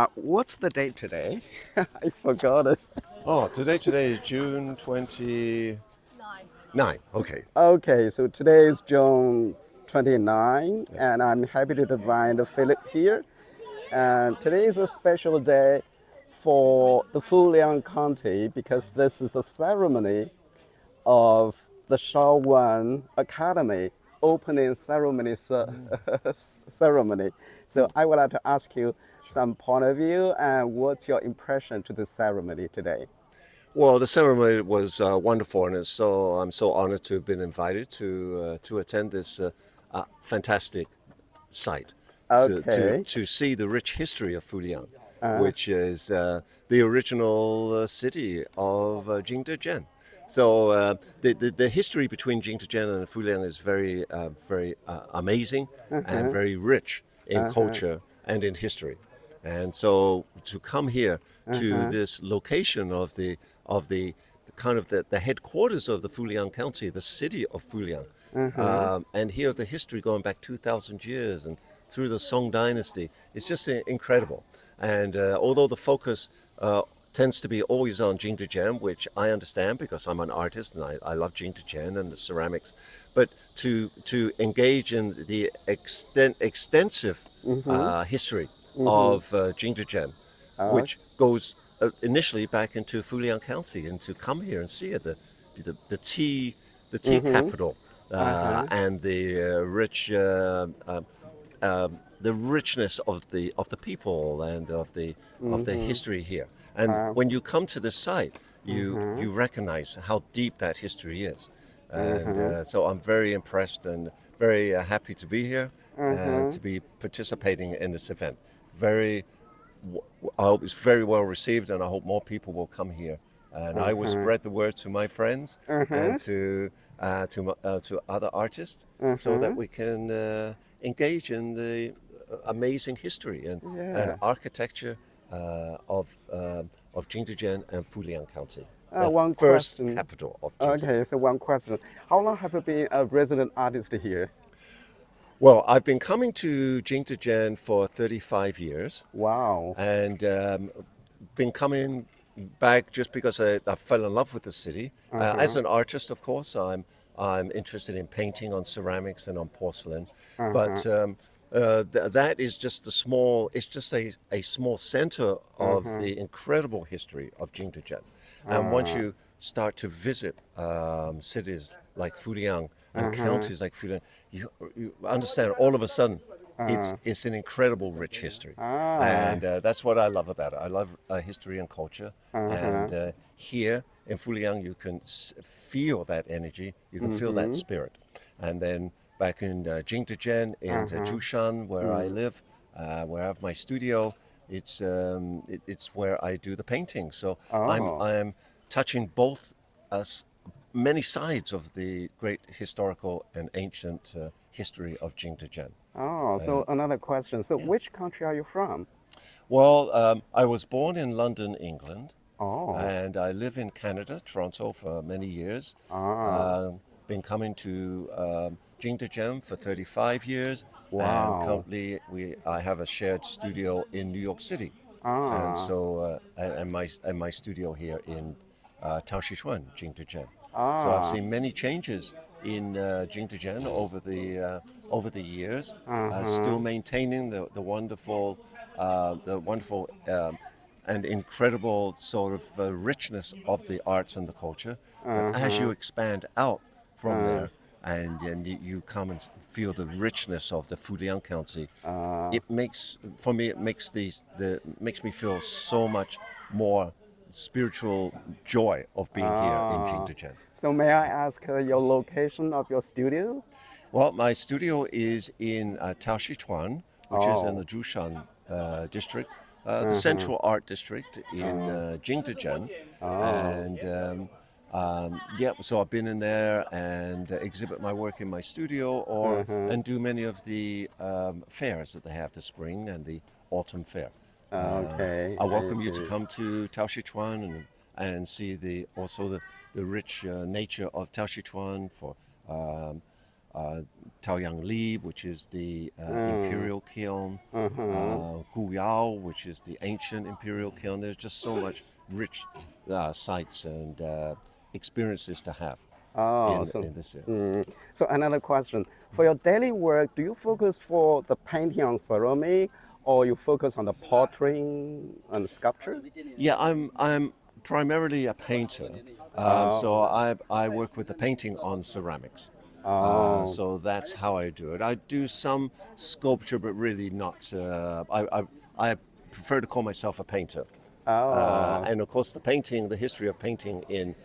What's the date today? I forgot it. Oh, today is June 29. Okay. Okay, so today is June 29, and I'm happy to invite Philip here. And today is a special day for the Fuliang County because this is the ceremony of the Shaowan Academy opening ceremony. Ceremony. So I would like to ask you some point of view and what's your impression to the ceremony today? Well, the ceremony was wonderful, and I'm so honored to have been invited to attend this fantastic site Okay. to see the rich history of Fuliang, which is the original city of Jingdezhen. So the history between Jingdezhen and Fuliang is very amazing and very rich in culture and in history. And so to come here to this location of the kind of the headquarters of the Fuliang County, the city of Fuliang, and hear the history going back 2,000 years and through the Song Dynasty. It's just incredible. And although the focus tends to be always on Jingdezhen, which I understand because I'm an artist and I love Jingdezhen and the ceramics, but to engage in the extensive history of Jingdezhen, which goes initially back into Fuliang County, and to come here and see it, the tea capital, and the richness of the people and of the history here. And when you come to this site, you recognize how deep that history is. And so I'm very impressed and very happy to be here and to be participating in this event. Very, I hope it's very well received, and I hope more people will come here. And I will spread the word to my friends and to other artists, so that we can engage in the amazing history and architecture of Jingdezhen and Fuliang County, the One first question. capital of Jingdezhen. Okay, so one question. How long have you been a resident artist here? Well, I've been coming to Jingdezhen for 35 years, Wow. and been coming back just because I fell in love with the city. As an artist, of course, I'm interested in painting on ceramics and on porcelain, but that is just it's just a small center of the incredible history of Jingdezhen. And once you start to visit cities like Fuliang and counties like Fuliang, you understand all of a sudden it's an incredible rich history. And that's what I love about it. I love history and culture. And here in Fuliang, you can feel that energy, you can feel that spirit. And then back in Jingdezhen, in Jushan, where I live, where I have my studio, it's where I do the painting. So I'm touching both many sides of the great historical and ancient history of Jingdezhen. Oh, so another question. So Yes. which country are you from? Well, I was born in London, England, Oh. and I live in Canada, Toronto, for many years. Ah. Been coming to Jingdezhen for 35 years, and Wow. currently I have a shared studio in New York City, and Ah. so my studio here in Taoxichuan, Jingdezhen. So I've Ah. seen many changes in Jingdezhen over the years, Uh-huh. still maintaining the wonderful and incredible sort of richness of the arts and the culture. But as you expand out from there, and you come and feel the richness of the Fuliang County, it makes me feel so much more spiritual joy of being here in Ah. Jingdezhen. So may I ask your location of your studio? Well, my studio is in Taoxichuan, which is in the Oh. Jushan district, the central art district in Jingdezhen. Oh. And yeah, so I've been in there and exhibit my work in my studio, and do many of the fairs that they have, the spring and the autumn fair. Okay, I I welcome you to see. come to Taoxichuan and see also the rich nature of Taoxichuan for um, Taoyang Li, which is the imperial kiln, Guyao, which is the ancient imperial kiln. There's just so much rich sights and experiences to have Oh, so in this. so another question. For your daily work, do you focus for the painting on ceramic or you focus on the pottery and sculpture? Yeah, I'm primarily a painter, so I work with the painting on ceramics. Oh, So that's how I do it. I do some sculpture, but really not. I prefer to call myself a painter. oh, And of course, the history of painting in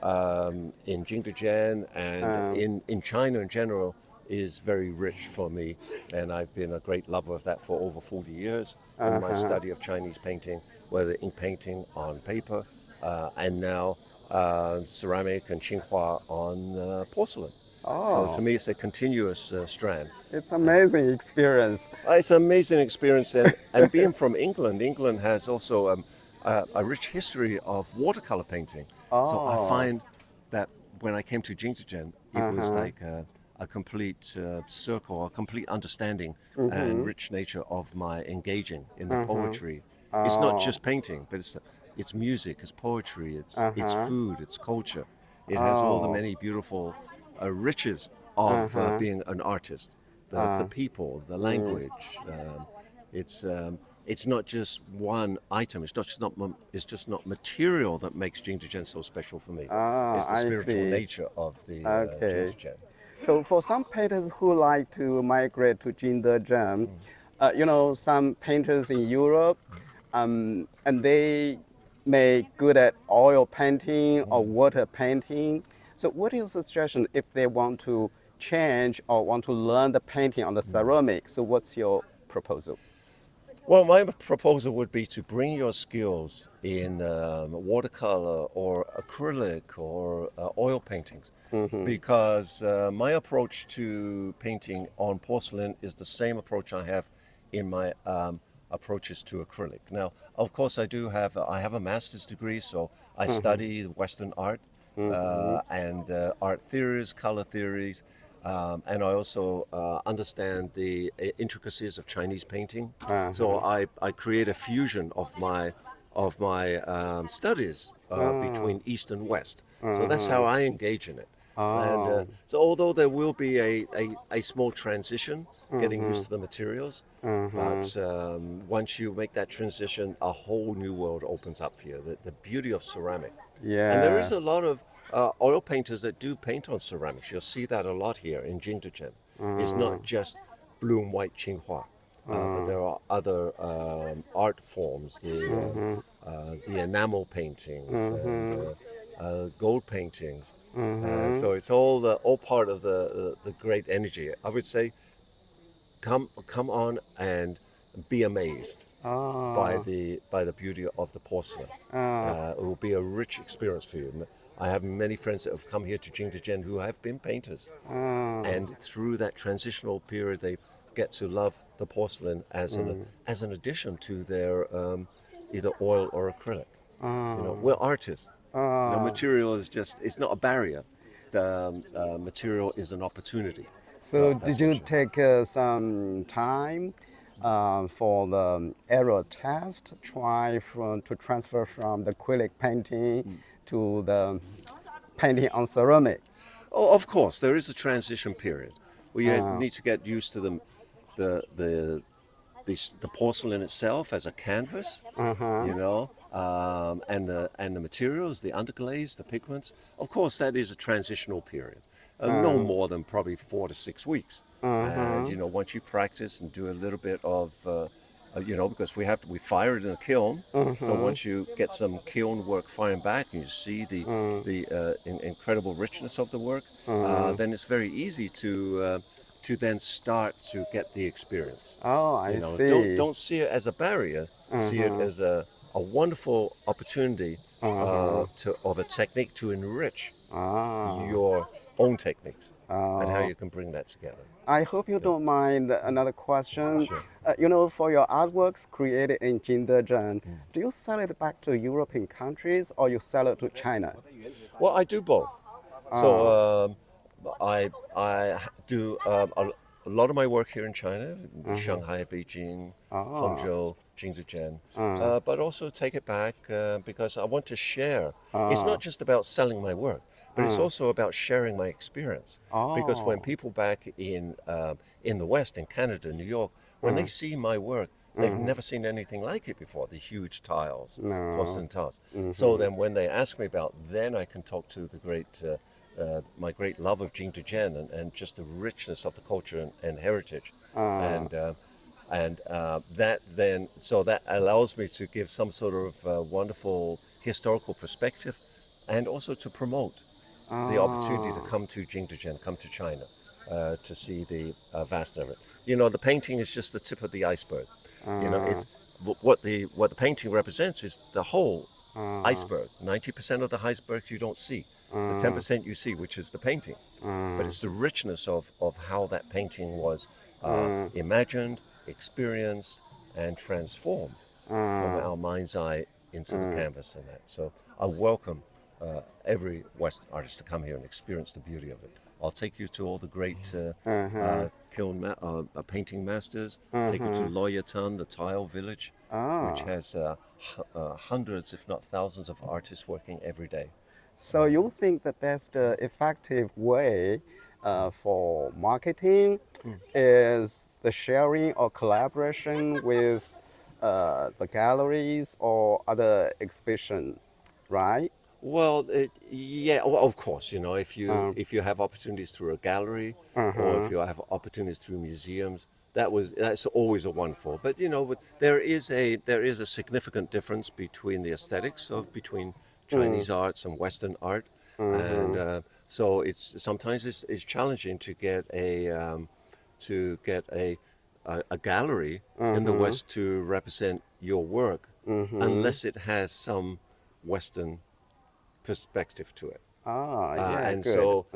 Jingdezhen and in China in general is very rich for me. And I've been a great lover of that for over 40 years in my study of Chinese painting, whether ink painting on paper and now ceramic and Qinghua on porcelain. So to oh. me, it's a continuous strand. It's amazing experience. It's an amazing experience, and being from England, England has also a rich history of watercolor painting. So I Oh, find that when I came to Jingdezhen, it was like a complete circle, a complete understanding and rich nature of my engaging in the poetry. It's not oh, just painting, but it's music, it's poetry, it's food, it's culture. It has all the oh, many beautiful riches of being an artist. The people, the language. It's it's not just one item. It's just not material that makes Jingdezhen so special for me. It's the I spiritual see. nature of the Okay. Jingdezhen. So for some painters who like to migrate to Jingdezhen, some painters in Europe, and they may good at oil painting or water painting. So what is your suggestion if they want to change or want to learn the painting on the ceramic? So what's your proposal? Well, my proposal would be to bring your skills in watercolor or acrylic or oil paintings, because my approach to painting on porcelain is the same approach I have in my approaches to acrylic. Now, of course, I have a master's degree, so I study Western art and art theories, color theories. And I also understand the intricacies of Chinese painting. So I create a fusion of my studies between East and West. So that's how I engage in it. And Oh, so although there will be a small transition, getting used to the materials, but once you make that transition, a whole new world opens up for you. The beauty of ceramic. And there yeah. is a lot of oil painters that do paint on ceramics. You'll see that a lot here in Jingdezhen. It's not just blue and white Qinghua, but there are other art forms, the enamel paintings and gold paintings. So it's all part of the great energy. I would say, come on and be amazed Oh, by the beauty of the porcelain. oh, It will be a rich experience for you. I have many friends that have come here to Jingdezhen who have been painters, oh. and through that transitional period, they get to love the porcelain as an addition to their either oil or acrylic. We're artists. Material is just it's not a barrier. The material is an opportunity. So So that's did for you sure. take some time for the error test, to transfer from the acrylic painting to the painting on ceramic? Oh, of course, there is a transition period where you need to get used to the the the porcelain itself as a canvas, and the materials, the underglaze, the pigments. Of course, that is a transitional period, no more than probably 4 to 6 weeks. And once you practice and do a little bit of, because we fire it in a kiln. So once you get some kiln work firing back, and you see the incredible richness of the work, then it's very easy to then start to get the experience. Oh, I Don't see. don't see it as a barrier. See it as a wonderful opportunity of a technique to enrich Ah, your own techniques and how oh. you can bring that together. I hope you don't mind another question. Sure. For your artworks created in Jingdezhen, do you sell it back to European countries or you sell it to China? Well, I do both. So Ah, I do a lot of my work here in China, Shanghai, Beijing, Oh. Hangzhou, Jingdezhen, Uh, but also take it back because I want to share. It's uh, not just about selling my work, but it's uh, also about sharing my experience. Because when oh. people back in the West, in Canada, New York, when they see my work, they've never seen anything like it before. The huge tiles, No. porcelain tiles. So Mm-hmm. then, when they ask me about, then I can talk to the great. My great love of Jingdezhen and just the richness of the culture and heritage, Uh, and that then so that allows me to give some sort of wonderful historical perspective, and also to promote the opportunity to oh. come to Jingdezhen, come to China, to see the vastness of it. You know, the painting is just the tip of the iceberg. You know, Uh, it's what the painting represents is the whole uh, iceberg. 90% of the iceberg you don't see. The uh, 10% you see, which is the painting. But uh, it's the richness of how that painting was uh, imagined, experienced, and transformed from uh, our mind's eye into the uh. canvas and that. So I welcome every Western artist to come here and experience the beauty of it. I'll take you to all the great Uh-huh. painting masters, take you to Uh-huh. Loyatan, the tile village, which Oh. has hundreds, if not thousands, of artists working every day. So you think that that's the effective way for marketing is the sharing or collaboration with the galleries or other exhibition, right? Well, yeah, well, of course, you know, Um, if you have opportunities through a gallery, or if uh-huh. you have opportunities through museums, that's always a wonderful. But you know, there is a significant difference between the aesthetics of between Mm, Chinese arts and Western art, and uh-huh. so it's challenging to get a gallery in the Uh-huh. West to represent your work, Mm-hmm. unless it has some Western perspective to it. Ah, yeah, And good. so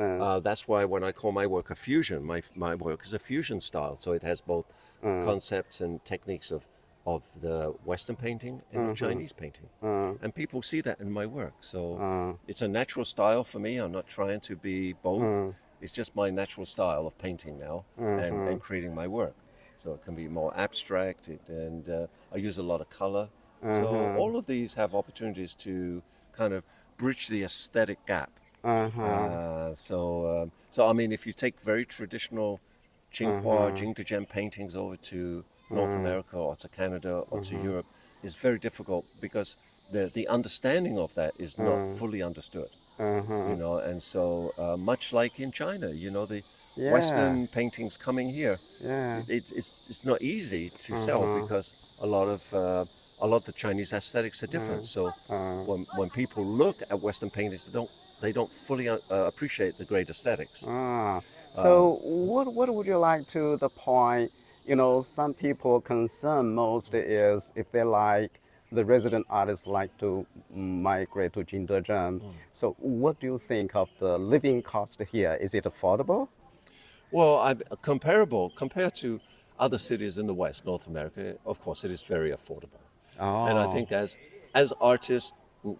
that's why when I call my work a fusion, my work is a fusion style. So it has both Uh, concepts and techniques of the Western painting and of uh-huh. Chinese painting. Uh, And people see that in my work. So uh, it's a natural style for me. I'm not trying to be both. uh, It's just my natural style of painting now uh-huh. and creating my work. So it can be more abstract, and I use a lot of color. So Uh-huh. all of these have opportunities to kind of bridge the aesthetic gap. Uh-huh. So I mean, if you take very traditional Tsinghua, Uh-huh. Jingdezhen paintings over to North Uh, America or to Canada or to uh-huh. Europe, it's very difficult because the understanding of that is not Uh, fully understood. You uh-huh. know, and so much like in China, you know, the Yeah. Western paintings coming here, Yeah. it's not easy to sell Uh-huh. because a lot of the Chinese aesthetics are different. So Uh, when people look at Western paintings, they don't fully appreciate the great aesthetics. Uh, so what would you like to the point, some people concern most is if they like the resident artists like to migrate to Jingdezhen. So what do you think of the living cost here? Is it affordable? well, comparable compared to other cities in the West, North America. Of course, it is very affordable. And I Oh. think as artists,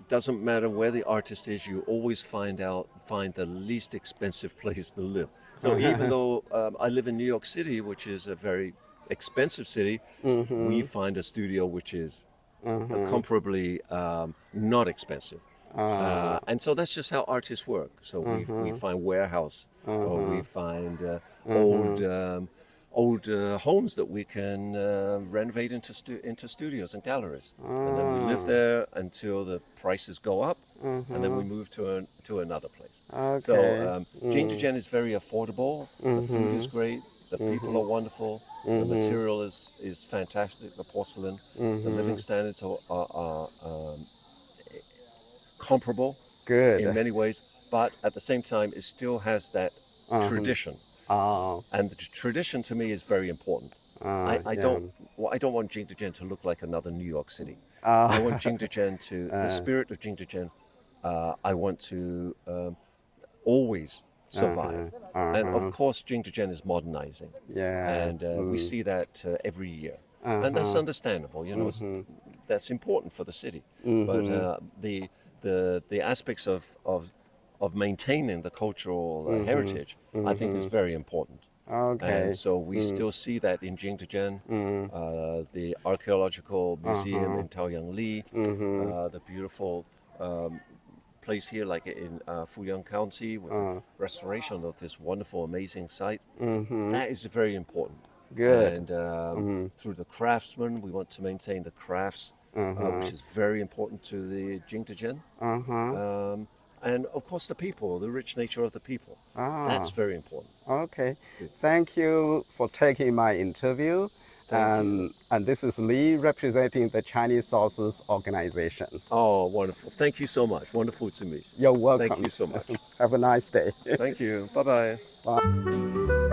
doesn't matter where the artist is, you always find the least expensive place to live. So even though I live in New York City, which is a very expensive city, we Mm-hmm. find a studio which is Mm-hmm. comparably not expensive. Uh, And so that's just how artists work. So we mm-hmm. find warehouse, or we Mm-hmm. find old Mm-hmm. old homes that we can renovate into studios and galleries, and then we live Ah, there until the prices go up, and then mm-hmm. we move to another place. So Okay. Jingdezhen is very affordable. The food is Mm-hmm. great. The people Mm-hmm. are wonderful. The Mm-hmm. material is fantastic. The porcelain, the living Mm-hmm. standards are comparable in Good. many ways, but at the same time, it still has that Uh-huh. tradition, Oh, and the tradition to me is very important. I, I yeah. don't I don't want Jingdezhen to look like another New York City. I want Uh, Jingdezhen to the uh, spirit of Jingdezhen. I want to always survive, uh-huh. and of Uh-huh. course, Jingdezhen is modernizing, Yeah. and we Mm. see that every year, and that's Uh-huh. understandable. You know, Mm-hmm. that's important for the city, but Mm-hmm. the aspects of of maintaining the cultural heritage, I think is very important. Okay. And so we still see that in Jingdezhen, the archaeological museum in Taoyangli, the beautiful place here, like in Fuyang County, with the restoration of this wonderful, amazing site. That is very important. Good. And through the craftsmen, we want to maintain the crafts, which is very important to the Jingdezhen. And of course, the people, the rich nature of the people. That's very important. Okay. Thank you for taking my interview. And this is me representing the Chinese Sources Organization. Oh, wonderful. Thank you so much. Wonderful to meet you. You're welcome. Thank you so much. Have a nice day. Thank you. Bye-bye. Bye.